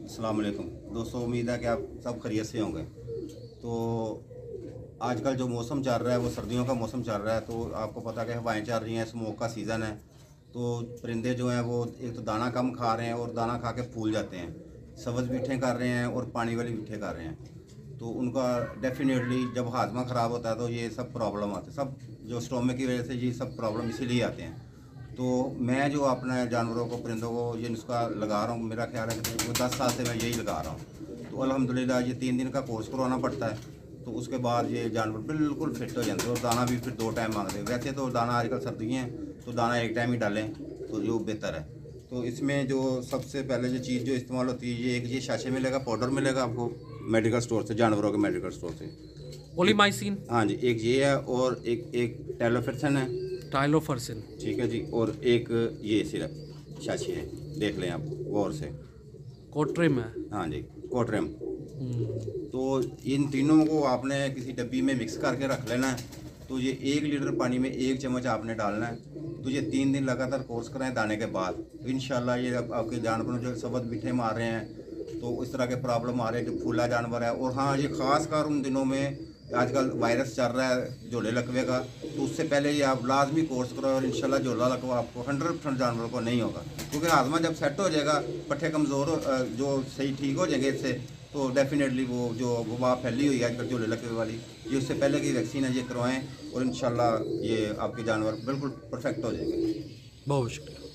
अस्सलाम वालेकुम दोस्तों, उम्मीद है कि आप सब खैरियत से होंगे। तो आजकल जो मौसम चल रहा है वो सर्दियों का मौसम चल रहा है। तो आपको पता है कि हवाएं चल रही हैं, स्मोक का सीज़न है। तो परिंदे जो हैं वो एक तो दाना कम खा रहे हैं और दाना खा के फूल जाते हैं, सब्ज़ बिठे कर रहे हैं और पानी वाली बिठे कर रहे हैं। तो उनका डेफिनेटली जब हाजमा ख़राब होता है तो ये सब प्रॉब्लम आते हैं, सब जो स्टोमक की वजह से ये सब प्रॉब्लम इसीलिए आते हैं। तो मैं जो अपने जानवरों को, परिंदों को ये नुस्खा लगा रहा हूँ, मेरा ख्याल है कि वो 10 साल से मैं यही लगा रहा हूँ। तो अल्हम्दुलिल्लाह ये 3 दिन का कोर्स करवाना पड़ता है। तो उसके बाद ये जानवर बिल्कुल फिट हो जाते हैं और दाना भी फिर 2 टाइम मांगते हैं। वैसे तो दाना आजकल सर्दियाँ हैं तो दाना 1 टाइम ही डालें तो जो बेहतर है। तो इसमें जो सबसे पहले जो चीज़ जो इस्तेमाल होती है, ये शाशे मिलेगा, पाउडर मिलेगा आपको मेडिकल स्टोर से, जानवरों के मेडिकल स्टोर से। ओलिमाइसिन, हाँ जी, एक ये है और एक टेलोफेरसन है। टाइलोफर्सिन। ठीक है जी। और एक ये सिरप शाशी है, देख लें आप गौर से। कोट्रिम है। हाँ जी, कोट्रेम। तो इन तीनों को आपने किसी डब्बी में मिक्स करके रख लेना है। तो ये 1 लीटर पानी में 1 चम्मच आपने डालना है। तो ये 3 दिन लगातार कोर्स कराएं दाने के बाद, तो इंशाल्लाह ये आपके जानवरों जो सबद बिठे मार रहे हैं, तो इस तरह के प्रॉब्लम आ रहे हैं, जो फूला जानवर है। और हाँ, ये ख़ास कर उन दिनों में आजकल वायरस चल रहा है झोले लकवे का, तो उससे पहले ये आप लाजमी कोर्स करो और इंशाल्लाह झोला लकवा आपको 100% जानवरों को नहीं होगा। क्योंकि हाजमा जब सेट हो जाएगा, पट्ठे कमज़ोर जो सही ठीक हो जाएंगे इससे, तो डेफिनेटली वो जो वबा फैली हुई है आजकल झोले लकवे वाली, ये उससे पहले की वैक्सीन है, ये करवाएं और इंशाल्लाह ये आपके जानवर बिल्कुल परफेक्ट हो जाएंगे। बहुत शुक्रिया।